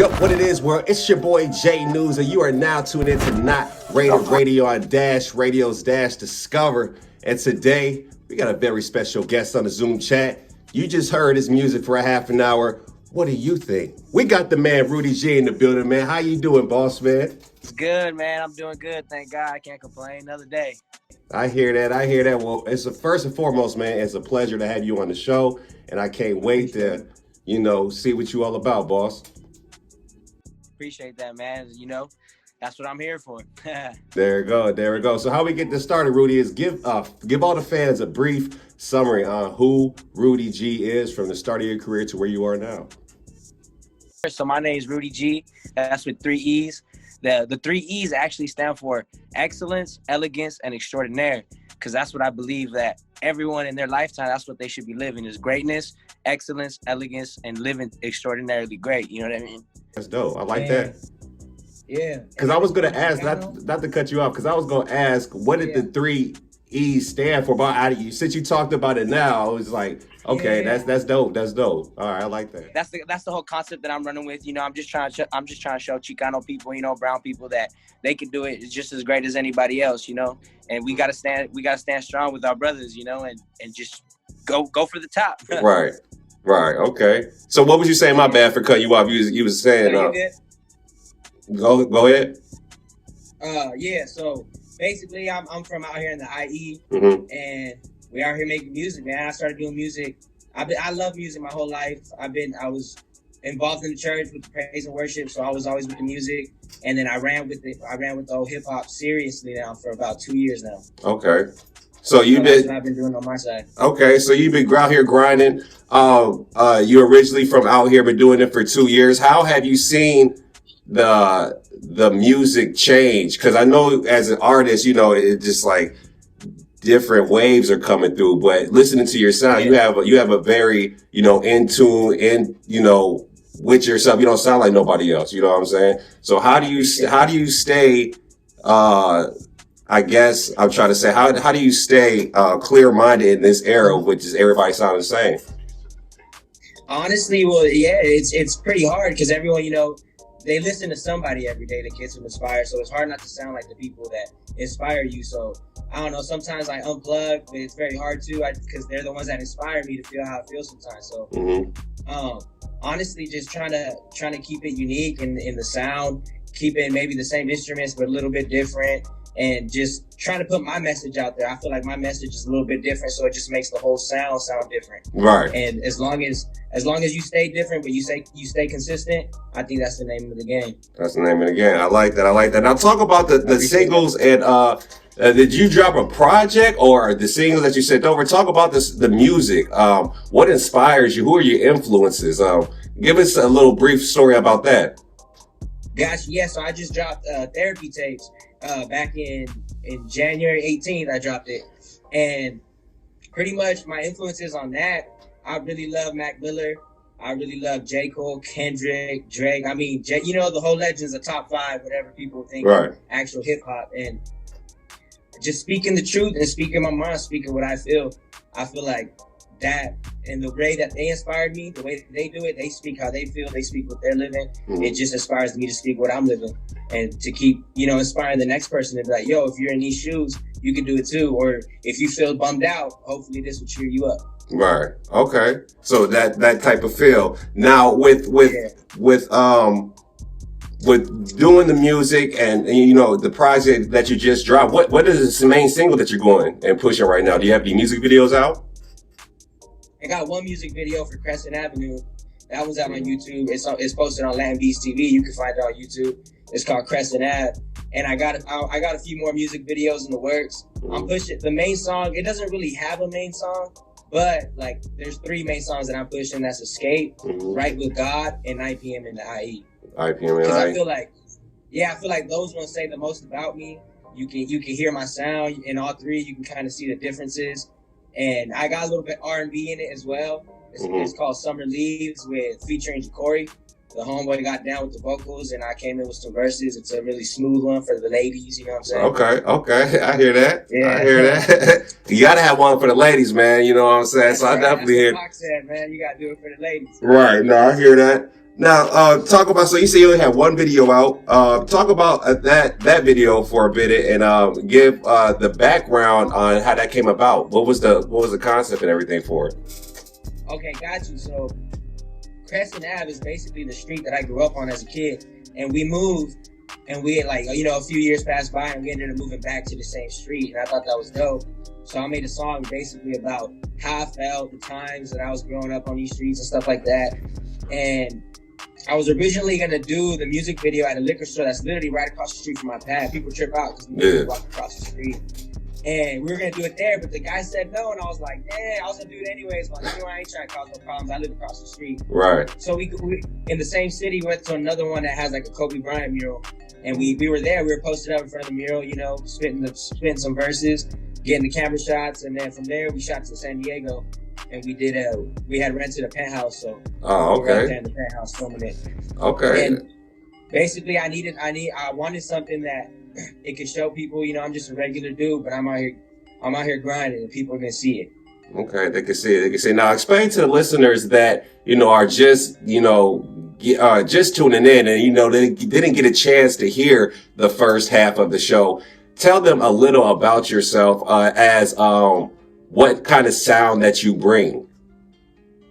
Yo, what it is, world? It's your boy Jay News, and you are now tuned into Not Rated Radio on Dash Radio's Dash Discover. And today, we got a very special guest on the Zoom chat. You just heard his music for a half an hour. What do you think? We got the man Rudy Geee in the building, man. How you doing, boss man? It's good, man. I'm doing good. Thank God. I can't complain. Another day. I hear that. Well, it's first and foremost, man, it's a pleasure to have you on the show, and I can't wait to, see what you all about, boss. Appreciate that, man. That's what I'm here for. There we go. So how we get this started, Rudy, is give all the fans a brief summary on who Rudy Geee is from the start of your career to where you are now. So my name is Rudy Geee. That's with 3 E's. The 3 E's actually stand for excellence, elegance, and extraordinaire, because that's what I believe that everyone in their lifetime, that's what they should be living, is greatness, excellence, elegance, and living extraordinarily great. You know what I mean? That's dope. I like that. Yeah. Because I was going to ask, not to cut you off, because I was going to ask, what did the 3 E's stand for? But since you talked about it now, it's like, okay, that's dope. That's dope. All right, I like that. That's the whole concept that I'm running with. I'm just trying to show Chicano people, brown people, that they can do it just as great as anybody else, And we gotta stand strong with our brothers, and just go for the top. Right. Okay. So what was you saying? My bad for cutting you off. You was saying. Go ahead. Yeah. So basically, I'm from out here in the IE, and we out here making music, man. I started doing music. I love music my whole life. I was involved in the church with the praise and worship, so I was always with the music. And then I ran with the whole hip hop seriously now for about 2 years now. Okay. So that's what I've been doing on my side. Okay, so you've been out here grinding. You originally from out here, been doing it for 2 years. How have you seen the music change? Because I know as an artist, it's just like different waves are coming through. But listening to your sound, you have a very in tune with yourself. You don't sound like nobody else. You know what I'm saying? So how do you stay? I guess I'm trying to say, how do you stay clear-minded in this era, which is everybody sounding the same? Honestly, well, yeah, it's pretty hard because everyone, they listen to somebody every day that gets them inspired. So it's hard not to sound like the people that inspire you. So I don't know. Sometimes I unplug, but it's very hard to because they're the ones that inspire me to feel how I feel sometimes. So honestly, just trying to keep it unique in the sound, keeping maybe the same instruments but a little bit different. And just trying to put my message out there. I feel like my message is a little bit different, so it just makes the whole sound different. Right. And as long as you stay different, but you stay consistent, I think that's the name of the game. That's the name of the game. I like that. Now talk about the singles and did you drop a project or the singles that you sent over? Talk about the music. What inspires you? Who are your influences? Give us a little brief story about that. Gotcha. Yeah. So I just dropped therapy tapes. Back in January 18th, I dropped it. And pretty much my influences on that, I really love Mac Miller. I really love J. Cole, Kendrick, Drake. I mean, the whole legends of top 5, whatever people think of actual hip hop. And just speaking the truth and speaking my mind, speaking what I feel like that, and the way that they inspired me, the way that they do it, they speak how they feel, they speak what they're living. It just inspires me to speak what I'm living and to keep, inspiring the next person to be like, yo, if you're in these shoes, you can do it too. Or if you feel bummed out, hopefully this will cheer you up. Right. Okay. So that type of feel. Now with doing the music and the project that you just dropped, what is the main single that you're going and pushing right now? Do you have any music videos out? I got one music video for Crescent Avenue. That was out on YouTube. It's posted on Latin Beast TV. You can find it on YouTube. It's called Crescent Ave. And I got a few more music videos in the works. I'm pushing the main song. It doesn't really have a main song, but like there's 3 main songs that I'm pushing. That's Escape, Right with God, and 9 p.m. in the IE. 9 p.m. in the IE. Because I feel like those ones say the most about me. You can hear my sound in all 3. You can kind of see the differences. And I got a little bit R&B in it as well. It's called Summer Leaves featuring Ja'Cory. The homeboy got down with the vocals, and I came in with some verses. It's a really smooth one for the ladies, you know what I'm saying? Okay. I hear that. Yeah. I hear that. You got to have one for the ladies, man. You know what I'm saying? That's so right. I definitely hear. That's what Fox said, man. You got to do it for the ladies. Right. No, I hear that. Now, talk about. So you say you only have one video out. Talk about that video for a bit, and give the background on how that came about. What was the concept and everything for it? Okay, got you. So Crescent Ave is basically the street that I grew up on as a kid, and we moved, and we had a few years passed by, and we ended up moving back to the same street, and I thought that was dope. So I made a song basically about how I felt, the times that I was growing up on these streets and stuff like that, and I was originally gonna do the music video at a liquor store that's literally right across the street from my pad. People trip out because we walk across the street. And we were gonna do it there, but the guy said no, and I was like, I was gonna do it anyways. But I ain't trying to cause no problems. I live across the street. Right. So we in the same city went to another one that has like a Kobe Bryant mural, and we were there. We were posted up in front of the mural, spitting some verses, getting the camera shots, and then from there we shot to San Diego, and we had rented a penthouse, so we were out there in the penthouse filming it. Okay. And basically, I wanted something that it could show people, I'm just a regular dude, but I'm out here grinding, and people are gonna see it. Okay, they can see it. They can see it. Now, explain to the listeners that are just just tuning in, and they didn't get a chance to hear the first half of the show. Tell them a little about yourself, as what kind of sound that you bring.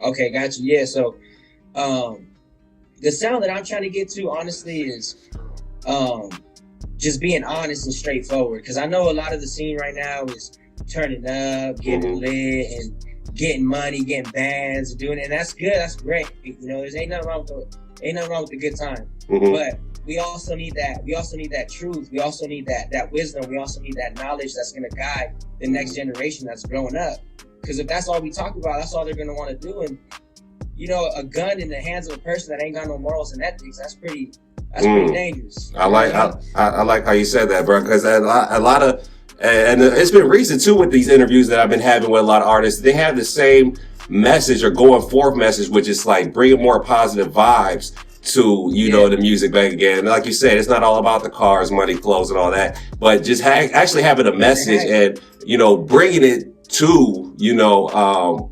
Okay, got you. Yeah, so the sound that I'm trying to get to, honestly, is just being honest and straightforward, because I know a lot of the scene right now is turning up, getting lit, and getting money, getting bands, and doing it, and that's good, that's great. There's ain't nothing wrong with the good time. But we also need that truth. We also need that wisdom. We also need that knowledge that's going to guide the next generation that's growing up. Because if that's all we talk about, that's all they're going to want to do. And a gun in the hands of a person that ain't got no morals and ethics, that's pretty dangerous. I like how you said that, bro, because a lot of, and it's been recent too with these interviews that I've been having with a lot of artists. They have the same message or going forth message, which is like bringing more positive vibes to the music back again. And like you said, it's not all about the cars, money, clothes, and all that, but just actually having a message and bringing it to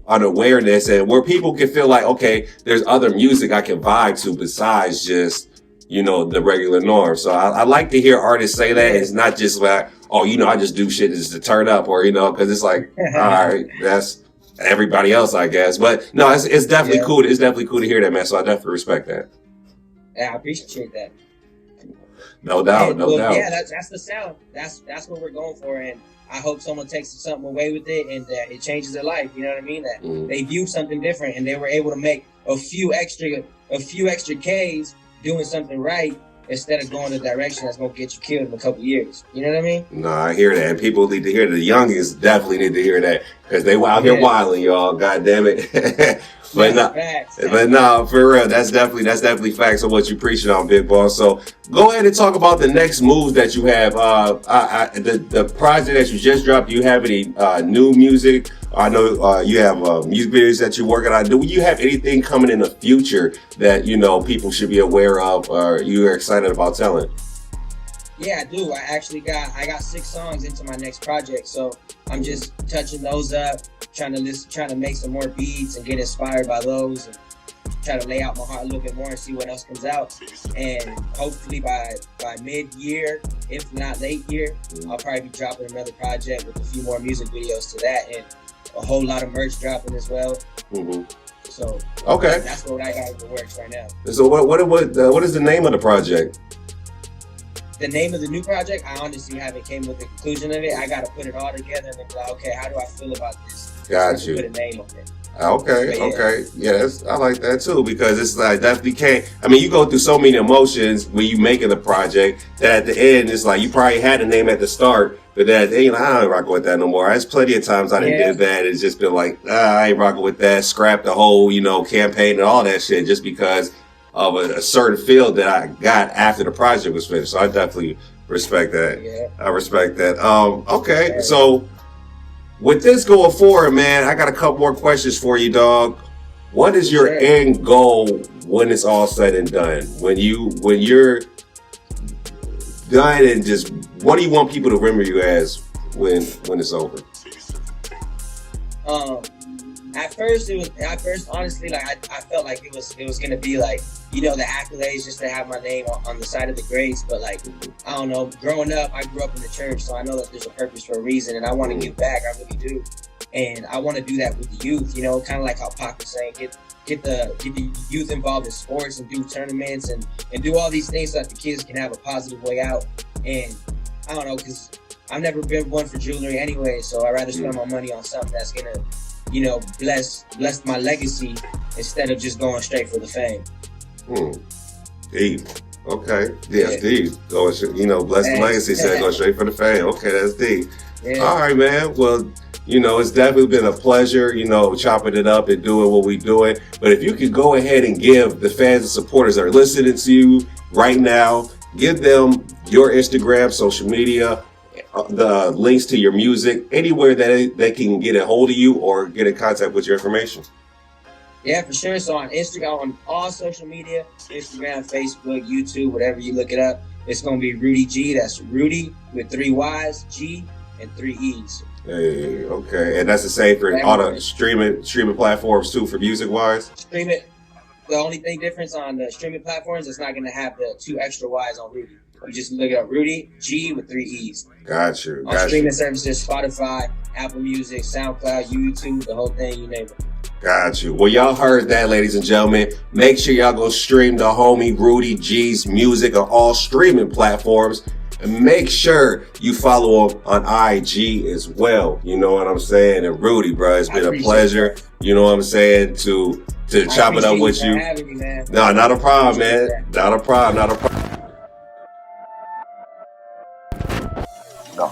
an awareness, and where people can feel like, okay, there's other music I can vibe to besides just the regular norm. So I like to hear artists say that. It's not just like, I just do shit just to turn up, or because it's like, all right, that's everybody else, I guess. But no, it's definitely cool. It's definitely cool to hear that, man. So I definitely respect that. Yeah, I appreciate that. No doubt, no doubt. Yeah, that's the sound. That's what we're going for, and I hope someone takes something away with it, and that it changes their life. You know what I mean? That they view something different, and they were able to make a few extra Ks doing something right, instead of going the direction that's gonna get you killed in a couple years. You know what I mean? No, I hear that. And people need to hear that. The youngins definitely need to hear that, because they out here wilding, y'all. God damn it. But no, for real, that's definitely facts on what you're preaching on, Big Boss. So go ahead and talk about the next moves that you have. The project that you just dropped. Do you have any new music? I know you have music videos that you're working on. Do you have anything coming in the future that people should be aware of, or you are excited about telling? Yeah, I do. I got 6 songs into my next project, so I'm just touching those up, trying to make some more beats and get inspired by those, and try to lay out my heart a little bit more and see what else comes out. And hopefully by mid-year, if not late year, I'll probably be dropping another project with a few more music videos to that, and a whole lot of merch dropping as well. So that's what I got in the works right now. So what is the name of the project? The name of the new project, I honestly haven't came with the conclusion of it. I got to put it all together and be like, okay, how do I feel about this? Got you. Put a name on it. Okay. Yes, I like that too, because it's like definitely can't. I mean, you go through so many emotions when you making the project that at the end it's like you probably had a name at the start, but then at the end, I ain't rocking with that no more. There's plenty of times I done did that. It's just been like, I ain't rocking with that. Scrap the whole, campaign and all that shit just because of a certain feel that I got after the project was finished. So I definitely respect that. Yeah. I respect that. Okay, so with this going forward, man, I got a couple more questions for you, dog. What is your end goal when it's all said and done? When you're done, and just what do you want people to remember you as when it's over? At first, honestly, like I felt like it was gonna be like the accolades just to have my name on the side of the grades. But like, I don't know, growing up, I grew up in the church, so I know that there's a purpose for a reason, and I want to give back. I really do. And I want to do that with the youth, kind of like how Pac was saying, get the youth involved in sports and do tournaments and do all these things so that the kids can have a positive way out. And I don't know, because I've never been one for jewelry anyway, so I'd rather spend my money on something that's gonna, bless my legacy instead of just going straight for the fame. Deep. Okay. Yeah, deep. Bless the legacy, said go straight for the fame. Okay, that's deep. Yeah. All right, man. Well, it's definitely been a pleasure, chopping it up and doing what we doing. But if you could go ahead and give the fans and supporters that are listening to you right now, give them your Instagram, social media, the links to your music, anywhere that they can get a hold of you or get in contact with your information. Yeah, for sure. So on Instagram, on all social media, Instagram, Facebook, YouTube, whatever you look it up, it's going to be Rudy Geee. That's Rudy with 3 Y's, G, and 3 E's. Hey, okay. And that's the same for all the streaming platforms too, for music wise? Stream it. The only thing difference on the streaming platforms is not going to have the 2 extra Y's on Rudy. You just look up Rudy Geee with 3 E's. Got you. On streaming services, Spotify, Apple Music, SoundCloud, YouTube, the whole thing, you name it. Got you. Well, y'all heard that, ladies and gentlemen. Make sure y'all go stream the homie Rudy Gee's music on all streaming platforms. And make sure you follow him on IG as well. You know what I'm saying? And Rudy, bro, it's been a pleasure. You know what I'm saying? To chop it up with you. Me, man. No, not a problem, man. Not a problem.